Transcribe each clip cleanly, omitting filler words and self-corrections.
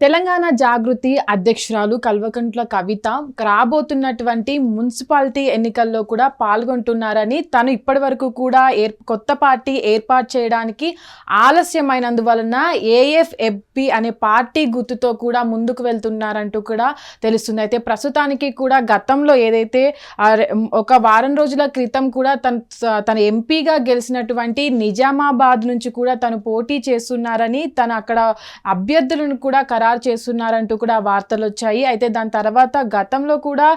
తెలంగాణ జాగృతి అధ్యక్షురాలు కల్వకుంట్ల కవిత రాబోతున్నటువంటి మున్సిపాలిటీ ఎన్నికల్లో కూడా పాల్గొంటున్నారని, తను ఇప్పటి వరకు కూడా కొత్త పార్టీ ఏర్పాటు చేయడానికి ఆలస్యమైనందువలన ఏఎఫ్ఎఫ్బి అనే పార్టీ గుర్తుతో కూడా ముందుకు వెళ్తున్నారంటూ కూడా తెలుస్తుంది. అయితే ప్రస్తుతానికి కూడా గతంలో ఏదైతే ఒక వారం రోజుల క్రితం కూడా తన ఎంపీగా గెలిచినటువంటి నిజామాబాద్ నుంచి కూడా తను పోటీ చేస్తున్నారని, తను అక్కడ అభ్యర్థులను కూడా చేస్తున్నారంటూ కూడా వార్తలు వచ్చాయి. అయితే దాని తర్వాత గతంలో కూడా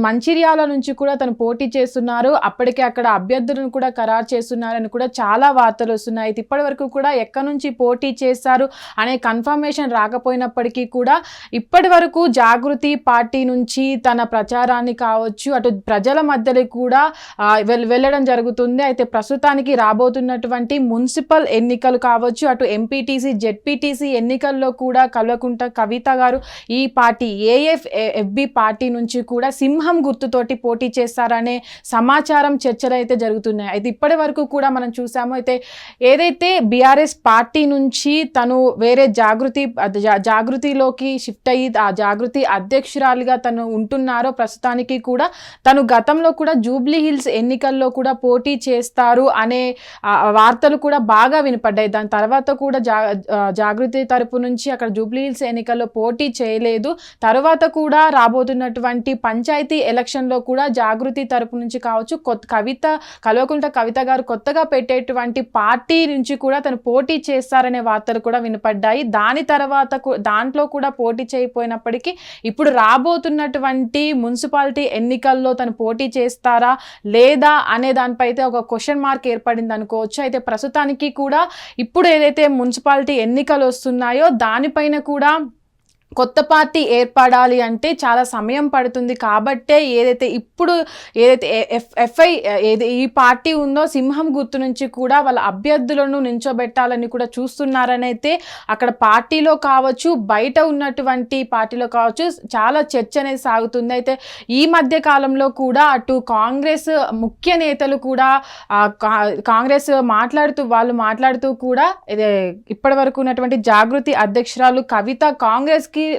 మంచిర్యాల నుంచి కూడా తను పోటీ చేస్తున్నారు, అప్పటికే అక్కడ అభ్యర్థులను కూడా ఖరారు చేస్తున్నారని కూడా చాలా వార్తలు వస్తున్నాయి. అయితే ఇప్పటి వరకు కూడా ఎక్కడి నుంచి పోటీ చేస్తారు అనే కన్ఫర్మేషన్ రాకపోయినప్పటికీ కూడా ఇప్పటి వరకు జాగృతి పార్టీ నుంచి తన ప్రచారాన్ని కావచ్చు, అటు ప్రజల మధ్యలో కూడా వెళ్ళడం జరుగుతుంది. అయితే ప్రస్తుతానికి రాబోతున్నటువంటి మున్సిపల్ ఎన్నికలు కావచ్చు, అటు ఎంపీటీసీ జెడ్పీటీసీ ఎన్నికల్లో కూడా కల్వకుంట్ల కవిత గారు ఈ పార్టీ ఏఎఫ్ఎఫ్బి పార్టీ నుంచి కూడా సింహం గుర్తుతోటి పోటీ చేస్తారనే సమాచారం చర్చలు అయితే జరుగుతున్నాయి. అయితే ఇప్పటి వరకు కూడా మనం చూసాము. అయితే ఏదైతే బీఆర్ఎస్ పార్టీ నుంచి తను వేరే జాగృతిలోకి షిఫ్ట్ అయ్యి ఆ జాగృతి అధ్యక్షురాలిగా తను ఉంటున్నారో, ప్రస్తుతానికి కూడా తను గతంలో కూడా జూబ్లీ హిల్స్ ఎన్నికల్లో కూడా పోటీ చేస్తారు అనే వార్తలు కూడా బాగా వినపడ్డాయి. దాని తర్వాత కూడా జాగృతి తరపు నుంచి అక్కడ జూబ్లీ హిల్స్ ఎన్నికల్లో పోటీ చేయలేదు. తర్వాత కూడా రాబోతున్నటువంటి పంచాయతీ ఎలక్షన్లో కూడా జాగృతి తరపు నుంచి కావచ్చు, కల్వకుంట్ల కవిత గారు కొత్తగా పెట్టేటువంటి పార్టీ నుంచి కూడా తను పోటీ చేస్తారనే వార్తలు కూడా వినపడ్డాయి. దాని తర్వాత దాంట్లో కూడా పోటీ చేయకపోయినప్పటికీ ఇప్పుడు రాబోతున్నటువంటి మున్సిపాలిటీ ఎన్నికల్లో తను పోటీ చేస్తారా లేదా అనే దానిపై అయితే ఒక క్వశ్చన్ మార్క్ ఏర్పడింది అనుకోవచ్చు. అయితే ప్రస్తుతానికి కూడా ఇప్పుడు ఏదైతే మున్సిపాలిటీ ఎన్నికలు వస్తున్నాయో దానిపైన కూడా కొత్త పార్టీ ఏర్పడాలి అంటే చాలా సమయం పడుతుంది. కాబట్టే ఏదైతే ఈ పార్టీ ఉందో సింహం గుర్తు నుంచి కూడా వాళ్ళ అభ్యర్థులను నించోబెట్టాలని కూడా చూస్తున్నారని అయితే అక్కడ పార్టీలో కావచ్చు, బయట ఉన్నటువంటి పార్టీలో కావచ్చు చాలా చర్చ అనేది సాగుతుంది. అయితే ఈ మధ్య కాలంలో కూడా అటు కాంగ్రెస్ ముఖ్య నేతలు కూడా కాంగ్రెస్ మాట్లాడుతూ కూడా ఇప్పటి వరకు ఉన్నటువంటి జాగృతి అధ్యక్షురాలు కవిత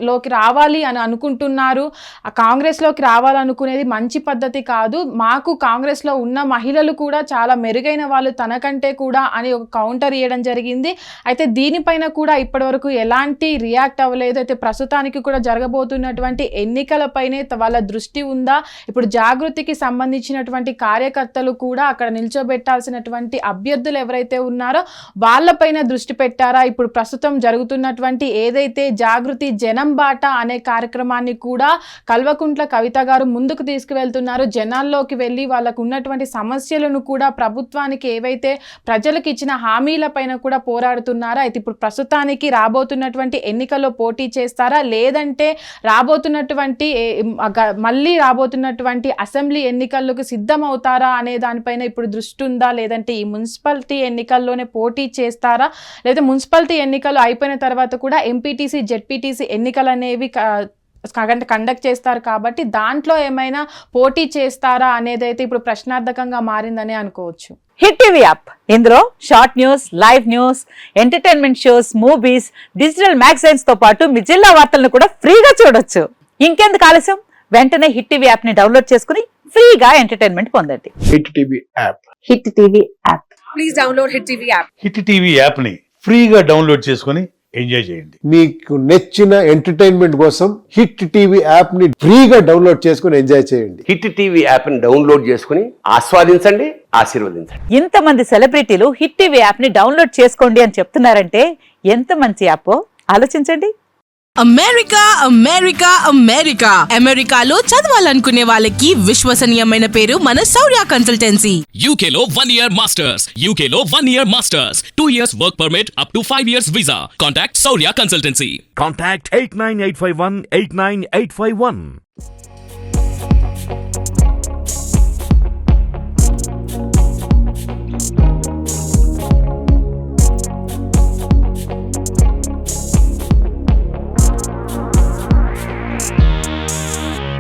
లోకి రావాలి అని అనుకుంటున్నారు. ఆ కాంగ్రెస్లోకి రావాలనుకునేది మంచి పద్ధతి కాదు, మాకు కాంగ్రెస్లో ఉన్న మహిళలు కూడా చాలా మెరుగైన వాళ్ళు తనకంటే కూడా అని ఒక కౌంటర్ ఇవ్వడం జరిగింది. అయితే దీనిపైన కూడా ఇప్పటివరకు ఎలాంటి రియాక్ట్ అవ్వలేదు. అయితే ప్రస్తుతానికి కూడా జరగబోతున్నటువంటి ఎన్నికలపైనే వాళ్ళ దృష్టి ఉందా, ఇప్పుడు జాగృతికి సంబంధించినటువంటి కార్యకర్తలు కూడా అక్కడ నిల్చోబెట్టాల్సినటువంటి అభ్యర్థులు ఎవరైతే ఉన్నారో వాళ్ళపైన దృష్టి పెట్టారా, ఇప్పుడు ప్రస్తుతం జరుగుతున్నటువంటి ఏదైతే జాగృతి జనం బాట అనే కార్యక్రమాన్ని కూడా కల్వకుంట్ల కవిత గారు ముందుకు తీసుకువెళ్తున్నారు. జనాల్లోకి వెళ్ళి వాళ్ళకు ఉన్నటువంటి సమస్యలను కూడా ప్రభుత్వానికి ఏవైతే ప్రజలకు ఇచ్చిన హామీలపైన కూడా పోరాడుతున్నారు. అయితే ఇప్పుడు ప్రస్తుతానికి రాబోతున్నటువంటి ఎన్నికల్లో పోటీ చేస్తారా లేదంటే మళ్ళీ రాబోతున్నటువంటి అసెంబ్లీ ఎన్నికలకు సిద్ధమవుతారా అనే దానిపైన ఇప్పుడు దృష్టి ఉందా, లేదంటే ఈ మున్సిపాలిటీ ఎన్నికల్లోనే పోటీ చేస్తారా, లేదా మున్సిపాలిటీ ఎన్నికలు అయిపోయిన తర్వాత కూడా ఎంపీటీసీ జెడ్పీటీసీ ఎన్నికలు అనేవి కండక్ట్ చేస్తారు కాబట్టి దాంట్లో ఏమైనా పోటీ చేస్తారా అనేది అయితే ఇప్పుడు ప్రశ్నార్థకంగా మారిందని అనుకోవచ్చు. హిట్ టీవీ యాప్, ఇందులో short news, live news, entertainment shows, movies, digital magazines తో పాటు మీ జిల్లా వార్తలను కూడా ఫ్రీగా చూడొచ్చు. ఇంకెందుకు ఆలస్యం, వెంటనే హిట్ టీవీ యాప్ ని డౌన్లోడ్ చేసుకుని ఫ్రీగా ఎంటర్టైన్మెంట్ పొందండి. Hit TV app, hit TV app, please download hit TV app. Hit TV app ని ఫ్రీగా డౌన్లోడ్ చేసుకుని ఎంజాయ్ చేయండి. మీకు నచ్చిన ఎంటర్టైన్మెంట్ కోసం హిట్ టీవీ యాప్ ని ఫ్రీగా డౌన్లోడ్ చేసుకుని ఎంజాయ్ చేయండి. హిట్ టీవీ యాప్ ని డౌన్లోడ్ చేసుకుని ఆస్వాదించండి, ఆశీర్వదించండి. ఇంతమంది సెలబ్రిటీలు హిట్ టీవీ యాప్ ని డౌన్లోడ్ చేసుకోండి అని చెప్తున్నారంటే ఎంత మంచి యాప్ ఆలోచించండి. అమెరికా అమెరికా అమెరికా అమెరికాలో చదవాలనుకునే వాళ్ళకి విశ్వసనీయమైన పేరు మన శౌర్య కన్సల్టెన్సీ. UK లో 1 year masters, UK లో 1 year masters, 2 years work permit up to 5 years visa. Contact Shaurya Consultancy. Contact 89851 89851.